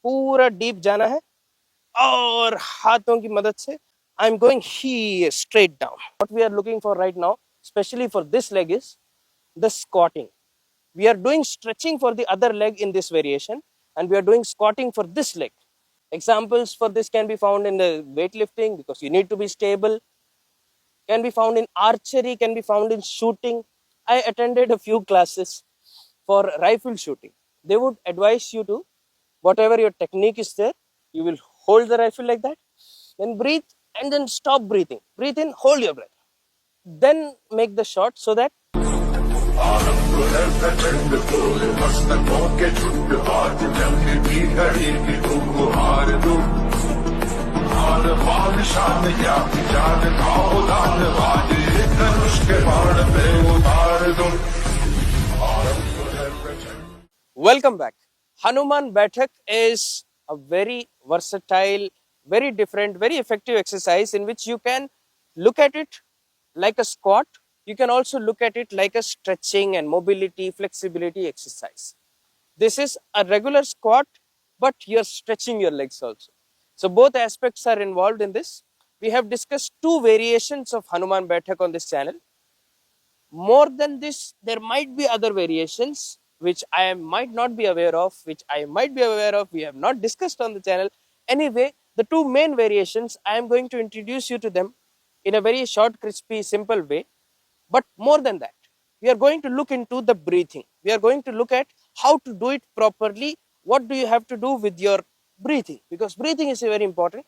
पूरा डीप जाना है और हाथों की मदद से I'm going here straight down. What we are looking for right now, especially for this leg, is the squatting. We are doing stretching for the other leg in this variation, and we are doing squatting for this leg. Examples for this can be found in the weightlifting because you need to be stable, can be found in archery, can be found in shooting. I attended a few classes for rifle shooting. They would advise you to, whatever your technique is there, you will hold the rifle like that, then breathe and then stop breathing. Breathe in, hold your breath. Then make the shot so that welcome back. Hanuman Baithak is a very versatile, very different, very effective exercise in which you can look at it like a squat. You can also look at it like a stretching and mobility, flexibility exercise. This is a regular squat, but you're stretching your legs also. So both aspects are involved in this. We have discussed two variations of Hanuman Baithak on this channel. More than this, there might be other variations which I might not be aware of, which I might be aware of, we have not discussed on the channel. Anyway, the two main variations, I am going to introduce you to them in a very short, crispy, simple way. But more than that, we are going to look into the breathing. We are going to look at how to do it properly. What do you have to do with your breathing? Because breathing is very important.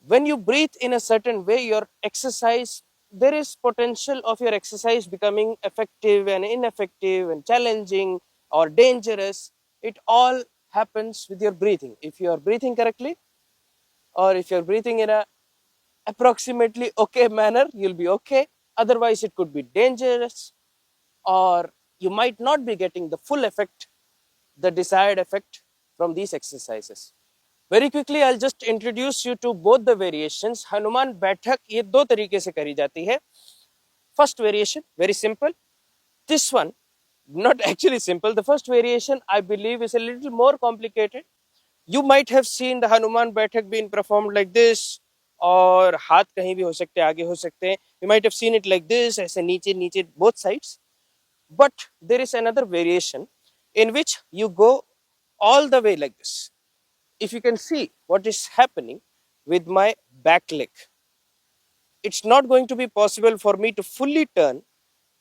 When you breathe in a certain way, your exercise, there is potential of your exercise becoming effective and ineffective and challenging or dangerous. It all happens with your breathing. If you are breathing correctly, or if you're breathing in a approximately okay manner, you'll be okay. Otherwise, it could be dangerous, or you might not be getting the full effect, the desired effect from these exercises. Very quickly, I'll just introduce you to both the variations. Hanuman Baithak ये दो तरीके से करी जाती है. First variation, very simple. This one, not actually simple. The first variation, I believe, is a little more complicated. You might have seen the Hanuman Baithak being performed like this, और हाथ कहीं भी हो सकते हैं, आगे हो सकते हैं. You might have seen it like this, ऐसे नीचे नीचे both sides. But there is another variation in which you go all the way like this. If you can see what is happening with my back leg, it's not going to be possible for me to fully turn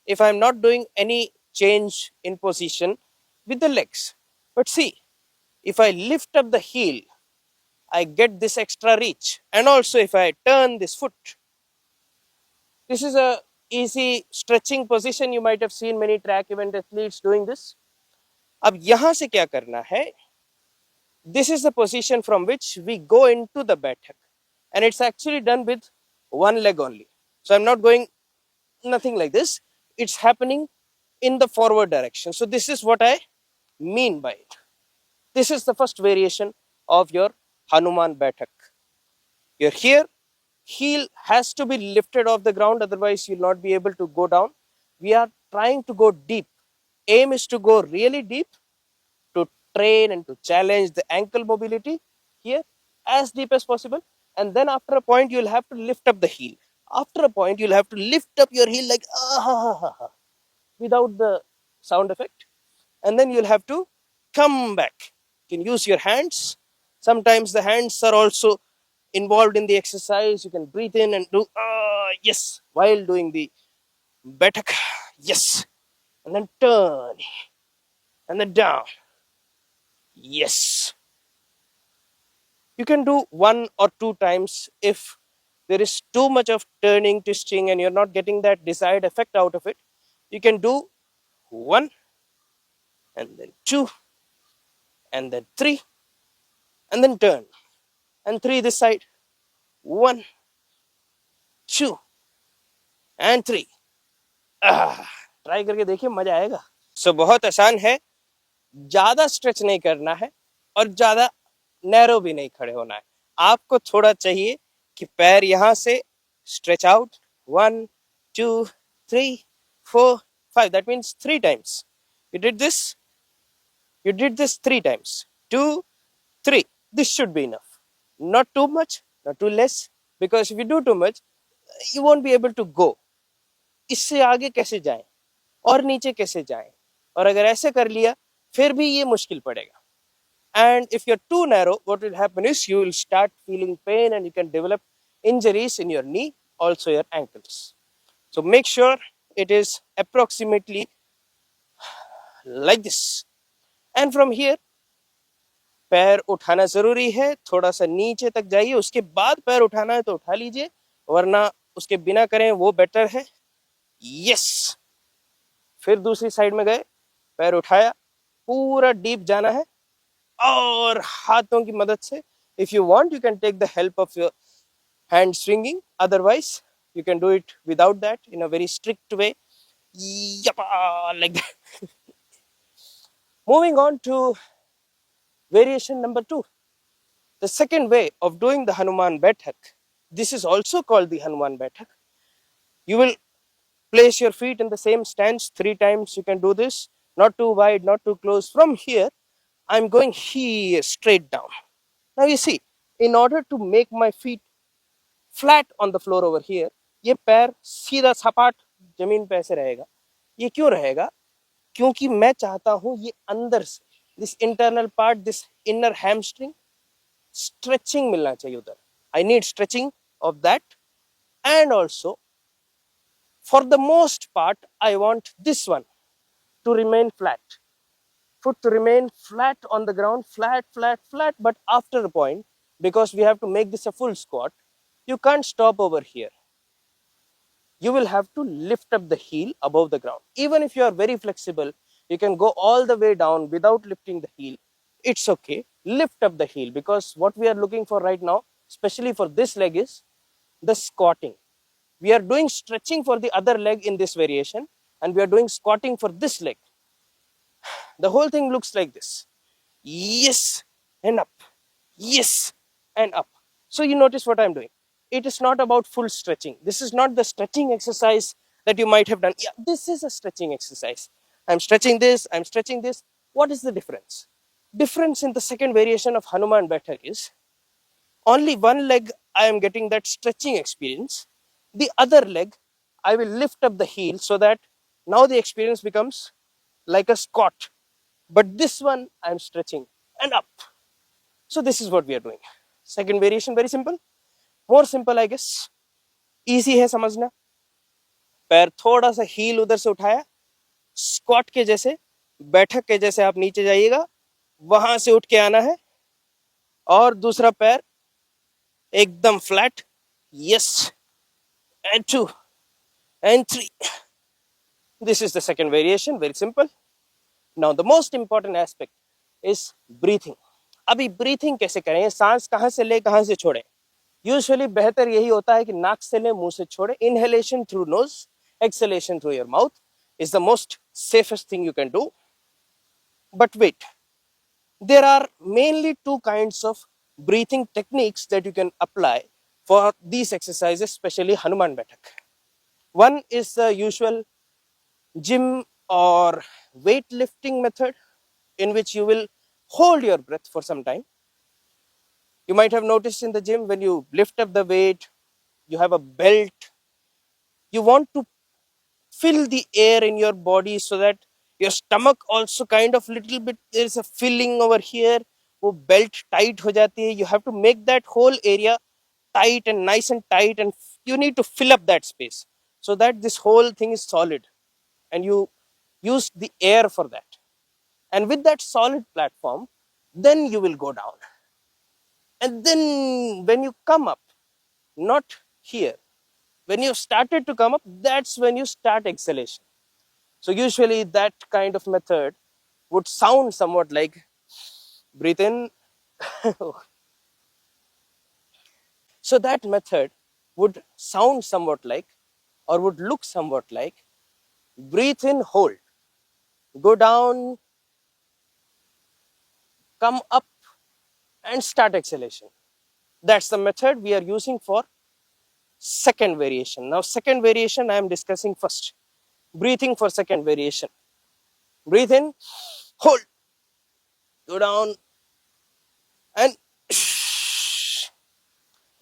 if I'm not doing any change in position with the legs. But see, if I lift up the heel, I get this extra reach. And also if I turn this foot, this is a easy stretching position. You might have seen many track event athletes doing this. अब यहाँ से क्या करना है? This is the position from which we go into the Baithak, and it's actually done with one leg only. So I'm not going nothing like this. It's happening in the forward direction. So this is what I mean by it. This is the first variation of your Hanuman Baithak. You're here, heel has to be lifted off the ground, otherwise you'll not be able to go down. We are trying to go deep. Aim is to go really deep, to train and to challenge the ankle mobility here as deep as possible. And then after a point, you'll have to lift up the heel. After a point, you'll have to lift up your heel like without the sound effect. And then you'll have to come back. You can use your hands. Sometimes the hands are also involved in the exercise. You can breathe in and do yes while doing the Baithak. Yes. And then turn. And then down. Yes. You can do one or two times. If there is too much of turning, twisting, and you're not getting that desired effect out of it, you can do one, and then two, and then three, and then turn. And three this side. One, two, and three. Try करके देखिए, मजा आएगा. सो बहुत आसान है, ज्यादा stretch नहीं करना है और ज्यादा नैरो भी नहीं खड़े होना है. आपको थोड़ा चाहिए कि पैर यहां से stretch out. 1, 2, 3, 4, 5. That means 3 times. You did this 3 times. 2, 3. This should be enough. Not too much, not too less. Because if you do too much, you won't be able to go. इससे आगे कैसे जाएं और नीचे कैसे जाएं, और अगर ऐसे कर लिया फिर भी ये मुश्किल पड़ेगा. And if you're too narrow, what will happen is you will start feeling pain and you can develop injuries in your knee, also your ankles. So make sure it is approximately like this. And from here, पैर उठाना जरूरी है, थोड़ा सा नीचे तक जाइए, उसके बाद पैर उठाना है तो उठा लीजिए, वरना उसके बिना करें वो बेटर है. यस. फिर दूसरी साइड में गए, पैर उठाया, पूरा डीप जाना है, और हाथों की मदद से, if you want you can take the help of your hand swinging, otherwise you can do it without that in a very strict way. Yappa, like that. Moving on to variation number 2, the second way of doing the Hanuman Baithak. This is also called the Hanuman Baithak. You will place your feet in the same stance 3 times. You can do this, not too wide, not too close. From here I'm going here straight down. Now you see, in order to make my feet flat on the floor over here, ये पैर सीधा सपाट जमीन पे ऐसे रहेगा. ये क्यों रहेगा? क्योंकि मैं चाहता हूं ये अंदर से, this internal part, this inner hamstring, stretching मिलना चाहिए उधर. I need stretching of that. And also for the most part I want this one two remain flat, foot to remain flat on the ground, flat, flat, flat. But after a point, because we have to make this a full squat, you can't stop over here. You will have to lift up the heel above the ground. Even if you are very flexible, you can go all the way down without lifting the heel. It's okay. Lift up the heel, because what we are looking for right now, especially for this leg, is the squatting. We are doing stretching for the other leg in this variation, and we are doing squatting for this leg. The whole thing looks like this. Yes, and up. Yes, and up. So you notice what I'm doing. It is not about full stretching. This is not the stretching exercise that you might have done. Yeah, this is a stretching exercise. I'm stretching this, I'm stretching this. What is the difference? Difference in the second variation of Hanuman Baithak is only one leg I am getting that stretching experience. The other leg, I will lift up the heel so that now the experience becomes like a squat. But this one, I'm stretching and up. So this is what we are doing. Second variation, very simple. More simple, I guess. Easy है समझना. पैर थोड़ा सा heal उधर से उठाया, squat के जैसे, बैठक के जैसे आप नीचे जाइएगा, वहां से उठ के आना है, और दूसरा पैर एकदम flat. Yes, and 2 and 3. This is the second variation, very simple. Now the most important aspect is breathing. अभी breathing कैसे करें? सांस कहां से ले, कहां से छोड़ें? यूजुअली बेहतर यही होता है कि नाक से ले, मुंह से छोड़े. Inhalation through nose, exhalation through your mouth is the most safest thing you can do. But wait, there are mainly 2 kinds of breathing techniques that you can apply for these exercises, especially Hanuman Baithak. One is the usual gym or weightlifting method, in which you will hold your breath for some time. You might have noticed in the gym, when you lift up the weight, you have a belt. You want to fill the air in your body so that your stomach also kind of little bit, there is a filling over here. वो belt tight हो जाती है. You have to make that whole area tight and nice and tight, and you need to fill up that space so that this whole thing is solid, and you use the air for that. And with that solid platform, then you will go down. And then when you come up, not here, when you started to come up, that's when you start exhalation. So usually that kind of method would sound somewhat like breathe in. So that method would sound somewhat like, or would look somewhat like, breathe in, hold, go down, come up, and start exhalation. That's the method we are using for second variation. Now second variation I am discussing first. Breathing for second variation. Breathe in, hold, go down,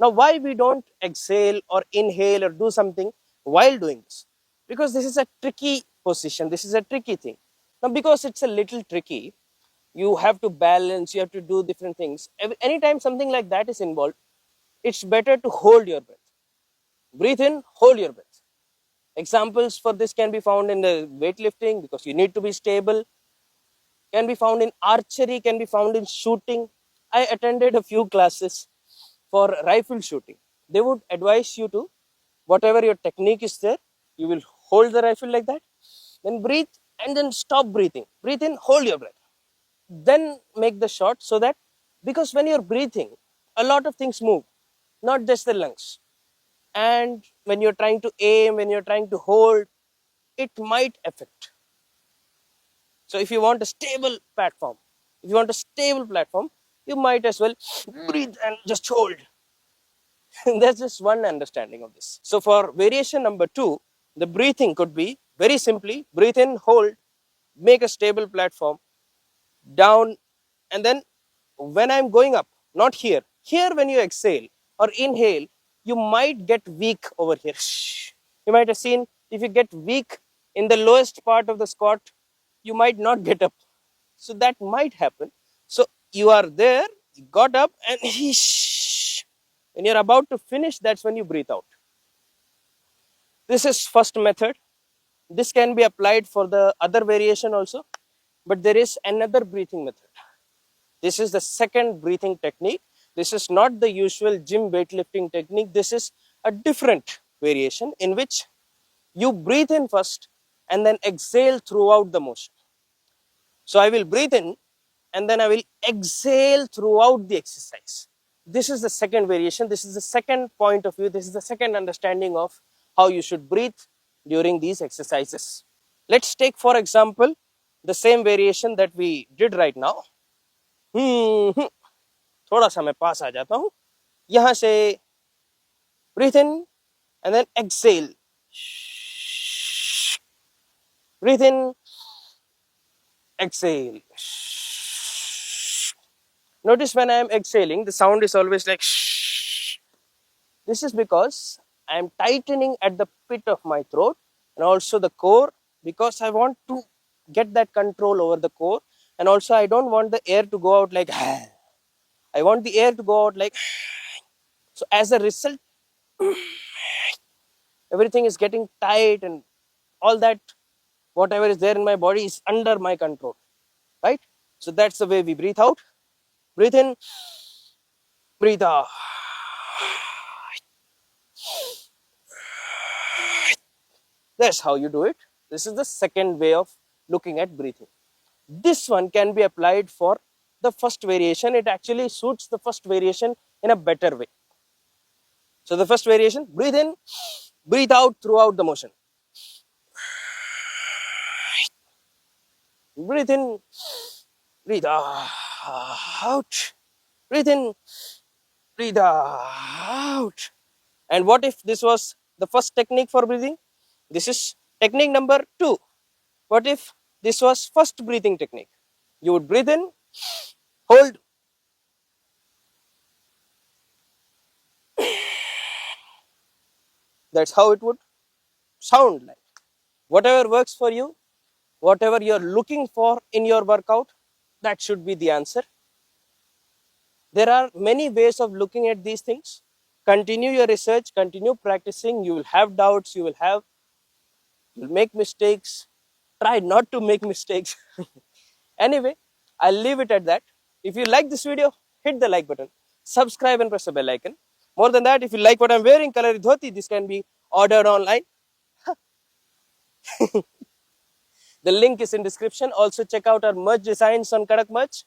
Now, why we don't exhale or inhale or do something while doing this? Because this is a tricky position, this is a tricky thing. Now, because it's a little tricky, you have to balance, you have to do different things. Anytime something like that is involved, it's better to hold your breath. Breathe in, hold your breath. Examples for this can be found in the weightlifting, because you need to be stable, can be found in archery, can be found in shooting. I attended a few classes for rifle shooting. They would advise you to, whatever your technique is there, you will hold the rifle like that, then breathe, and then stop breathing. Breathe in, hold your breath, then make the shot. So that, because when you're breathing, a lot of things move, not just the lungs. And when you're trying to aim, when you're trying to hold, it might affect. So if you want a stable platform, you might as well breathe and just hold. That's just one understanding of this. So for variation number 2, the breathing could be very simply breathe in, hold, make a stable platform, down, and then when I'm going up, not here. Here, when you exhale or inhale, you might get weak over here. You might have seen, if you get weak in the lowest part of the squat, you might not get up. So that might happen. So you are there, you got up, and when you're about to finish, that's when you breathe out. This is first method. This can be applied for the other variation also, but there is another breathing method. This is the second breathing technique. This is not the usual gym weightlifting technique. This is a different variation in which you breathe in first and then exhale throughout the motion. So I will breathe in and then I will exhale throughout the exercise. This is the second variation. This is the second point of view. This is the second understanding of how you should breathe during these exercises. Let's take, for example, the same variation that we did right now. थोड़ा सा मैं पास आ जाता हूं, यहां से breathe in and then exhale, breathe in, exhale. Notice when I am exhaling, the sound is always like shh. This is because I am tightening at the pit of my throat and also the core, because I want to get that control over the core, and also I don't want the air to go out like I want the air to go out like. So as a result, everything is getting tight, and all that, whatever is there in my body, is under my control, right? So that's the way we breathe out. Breathe in, breathe out. That's how you do it. This is the second way of looking at breathing. This one can be applied for the first variation. It actually suits the first variation in a better way. So the first variation, breathe in, breathe out throughout the motion. Breathe in, breathe out, breathe in, breathe out. And what if this was the first technique for breathing? This is technique number 2. What if this was first breathing technique? You would breathe in, hold, that's how it would sound like. Whatever works for you, whatever you're looking for in your workout, that should be the answer. There are many ways of looking at these things. Continue your research, continue practicing. You will have doubts, you'll make mistakes. Try not to make mistakes. Anyway, I'll leave it at that. If you like this video, hit the like button, subscribe and press the bell icon. More than that, if you like what I'm wearing, color dhoti, this can be ordered online. The link is in description. Also check out our merch designs on Kadak Merch.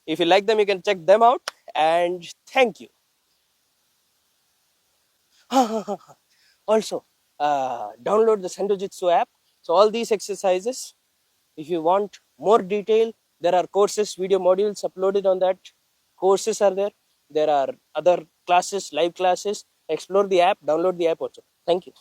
If you like them, you can check them out. And thank you. Also, download the Sendojitsu app. So all these exercises, if you want more detail, there are courses, video modules uploaded on that. Courses are there. There are other classes, live classes. Explore the app, download the app also. Thank you.